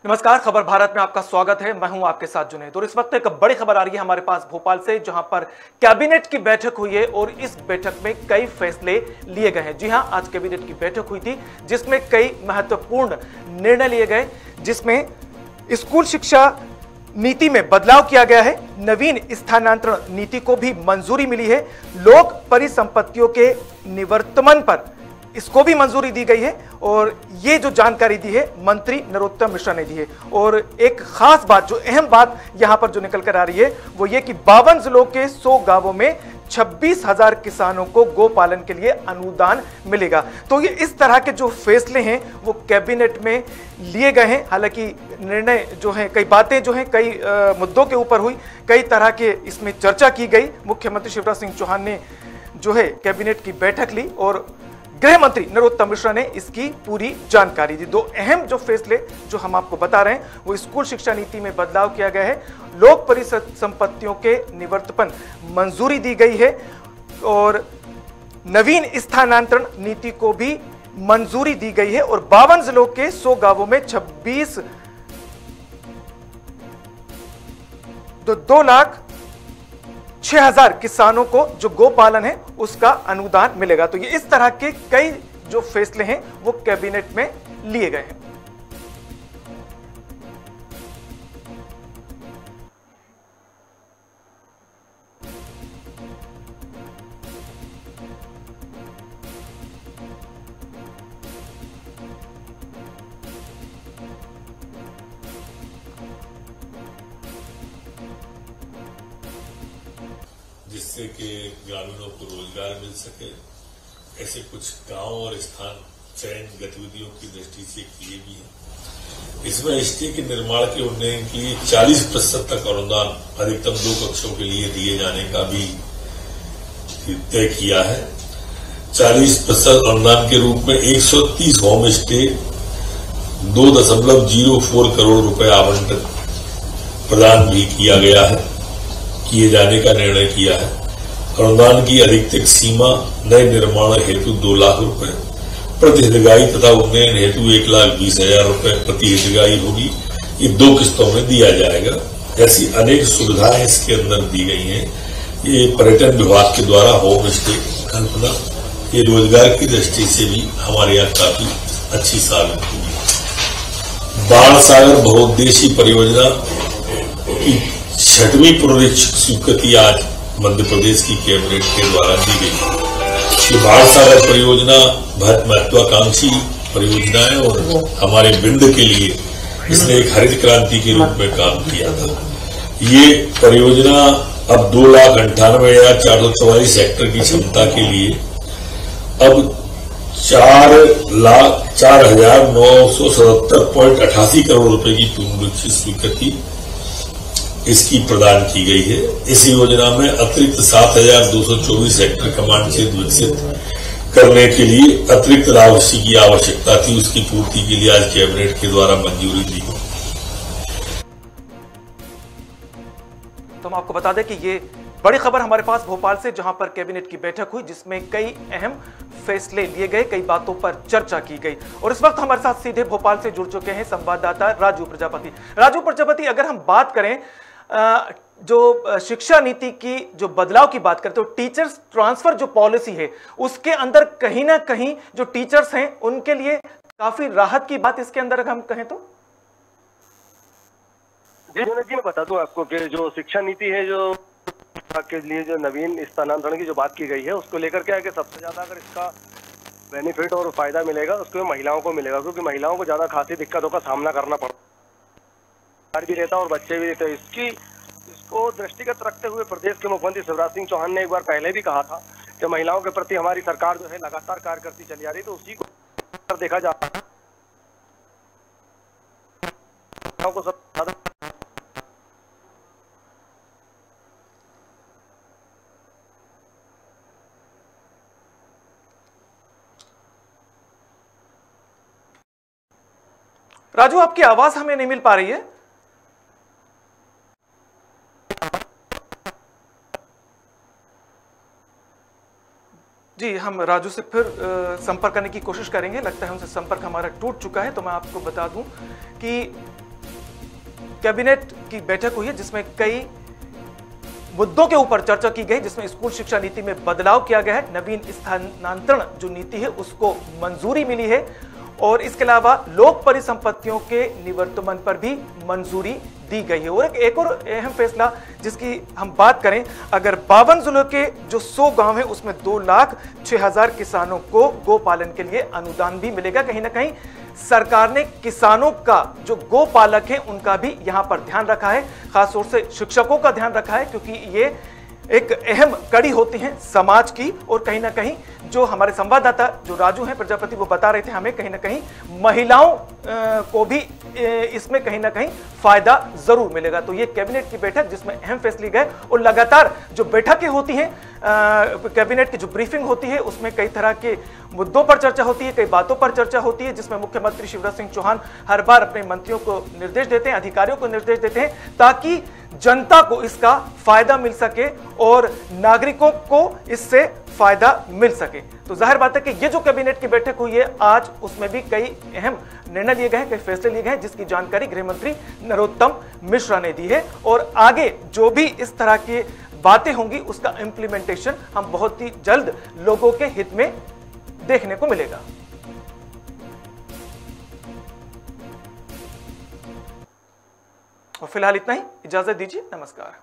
नमस्कार, खबर भारत में आपका स्वागत है। मैं हूं आपके साथ जुनैद। और इस वक्त एक बड़ी खबर आ रही है हमारे पास भोपाल से, जहां पर कैबिनेट की बैठक हुई है और इस बैठक में कई फैसले लिए गए हैं। जी हां, आज कैबिनेट की बैठक हुई थी जिसमें कई महत्वपूर्ण निर्णय लिए गए, जिसमें स्कूल शिक्षा नीति में बदलाव किया गया है, नवीन स्थानांतरण नीति को भी मंजूरी मिली है, लोक परिसंपत्तियों के निवर्तमान पर इसको भी मंजूरी दी गई है। और ये जो जानकारी दी है मंत्री नरोत्तम मिश्रा ने दी है। और एक खास बात, जो अहम बात यहां पर जो निकल कर आ रही है वो ये कि 52 जिलों के 100 गांवों में 26,000 किसानों को गोपालन के लिए अनुदान मिलेगा। तो ये इस तरह के जो फैसले हैं वो कैबिनेट में लिए गए हैं। हालांकि निर्णय जो है, कई बातें जो हैं कई मुद्दों के ऊपर हुई, कई तरह के इसमें चर्चा की गई। मुख्यमंत्री शिवराज सिंह चौहान ने जो है कैबिनेट की बैठक ली और गृह मंत्री नरोत्तम मिश्रा ने इसकी पूरी जानकारी दी। दो अहम जो फैसले जो हम आपको बता रहे हैं वो स्कूल शिक्षा नीति में बदलाव किया गया है, लोक परिसंपत्तियों के निवर्तन मंजूरी दी गई है और नवीन स्थानांतरण नीति को भी मंजूरी दी गई है। और 52 जिलों के 100 गांवों में 2,06,000 किसानों को जो गोपालन है उसका अनुदान मिलेगा। तो ये इस तरह के कई जो फैसले हैं वो कैबिनेट में लिए गए हैं। जिससे कि ग्रामीणों को रोजगार मिल सके, ऐसे कुछ गांव और स्थान चयन गतिविधियों की दृष्टि से किए भी हैं। इसमें एसटी के निर्माण के उन्नयन के लिए 40% तक अनुदान अधिकतम 2 कक्षों के लिए दिए जाने का भी तय किया है। 40% अनुदान के रूप में 130 होम स्टे 2.04 करोड़ रुपए आवंटन प्रदान भी किया गया है, किए जाने का निर्णय किया है। अनुदान की अधिकतम सीमा नए निर्माण हेतु 2 लाख रुपए, प्रति हितग्राही तथा उन्नयन हेतु 1,20,000 रुपए प्रति हितग्राही होगी। ये 2 किस्तों में दिया जाएगा। ऐसी अनेक सुविधाएं इसके अंदर दी गई हैं। ये पर्यटन विभाग के द्वारा होम स्टे कल्पना, ये रोजगार की दृष्टि से भी हमारे यहाँ काफी अच्छी साबित हुई। बाण सागर बहुउद्देशीय परियोजना की 6वीं पुनरीक्षित स्वीकृति आज मध्य प्रदेश की कैबिनेट के द्वारा दी गई। ये बाण सागर परियोजना बहुत महत्वाकांक्षी परियोजना है और हमारे विंध्य के लिए इसने एक हरित क्रांति के रूप में काम किया था। ये परियोजना अब 2,98,444 हेक्टेयर की क्षमता के लिए अब 4,04,977.88 करोड़ रुपए की पुनरीक्षित स्वीकृति इसकी प्रदान की गई है। इस योजना में अतिरिक्त 7,224 हेक्टेयर कमांड क्षेत्र विकसित करने के लिए अतिरिक्त राशि की आवश्यकता थी, उसकी पूर्ति के लिए आज कैबिनेट के द्वारा मंजूरी दी गई। तो हम आपको बता दें कि ये बड़ी खबर हमारे पास भोपाल से, जहां पर कैबिनेट की बैठक हुई जिसमें कई अहम फैसले लिए गए, कई बातों पर चर्चा की गई। और इस वक्त हमारे साथ सीधे भोपाल से जुड़ चुके हैं संवाददाता राजू प्रजापति। राजू प्रजापति, अगर हम बात करें जो शिक्षा नीति की जो बदलाव की बात करते हो, टीचर्स ट्रांसफर जो पॉलिसी है उसके अंदर कहीं ना कहीं जो टीचर्स हैं उनके लिए काफी राहत की बात इसके अंदर हम कहें तो। जी मैं बता दूं आपको कि जो शिक्षा नीति है, जो के लिए जो नवीन स्थानांतरण की जो बात की गई है उसको लेकर क्या है कि सबसे ज्यादा अगर इसका बेनिफिट और फायदा मिलेगा उसको महिलाओं को मिलेगा, क्योंकि महिलाओं को ज्यादा खासी दिक्कतों का सामना करना पड़ता भी रहता और बच्चे भी रहते हैं। इसको दृष्टिगत रखते हुए प्रदेश के मुख्यमंत्री शिवराज सिंह चौहान ने एक बार पहले भी कहा था कि महिलाओं के प्रति हमारी सरकार जो है लगातार कार्य करती चली आ रही, तो उसी को देखा जाता है। राजू, आपकी आवाज हमें नहीं मिल पा रही है। जी, हम राजू से फिर संपर्क करने की कोशिश करेंगे। लगता है उनसे संपर्क हमारा टूट चुका है। तो मैं आपको बता दूं कि कैबिनेट की बैठक हुई है जिसमें कई मुद्दों के ऊपर चर्चा की गई, जिसमें स्कूल शिक्षा नीति में बदलाव किया गया है, नवीन स्थानांतरण जो नीति है उसको मंजूरी मिली है और इसके अलावा लोक परिसंपत्तियों के निवर्तमान पर भी मंजूरी दी गई है। और एक और अहम फैसला जिसकी हम बात करें, अगर 52 जिलों के जो 100 गांव है उसमें 2,06,000 किसानों को गोपालन के लिए अनुदान भी मिलेगा। कहीं ना कहीं सरकार ने किसानों का जो गोपालक है उनका भी यहां पर ध्यान रखा है, खासतौर से शिक्षकों का ध्यान रखा है, क्योंकि ये एक अहम कड़ी होती है समाज की। और कहीं ना कहीं जो हमारे संवाददाता जो राजू हैं प्रजापति, वो बता रहे थे हमें, कहीं ना कहीं महिलाओं को भी इसमें कहीं ना कहीं फायदा जरूर मिलेगा। तो ये कैबिनेट की बैठक जिसमें अहम फैसले गए और लगातार जो बैठकें होती हैं कैबिनेट की जो ब्रीफिंग होती है उसमें कई तरह के मुद्दों पर चर्चा होती है, कई बातों पर चर्चा होती है, जिसमें मुख्यमंत्री शिवराज सिंह चौहान हर बार अपने मंत्रियों को निर्देश देते हैं, अधिकारियों को निर्देश देते हैं ताकि जनता को इसका फायदा मिल सके और नागरिकों को इससे फायदा मिल सके। तो जाहिर बात है कि ये जो कैबिनेट की बैठक हुई है आज, उसमें भी कई अहम निर्णय लिए गए हैं, कई फैसले लिए गए हैं, जिसकी जानकारी गृह मंत्री नरोत्तम मिश्रा ने दी है। और आगे जो भी इस तरह की बातें होंगी उसका इंप्लीमेंटेशन हम बहुत ही जल्द लोगों के हित में देखने को मिलेगा। और फिलहाल इतना ही, इजाजत दीजिए, नमस्कार।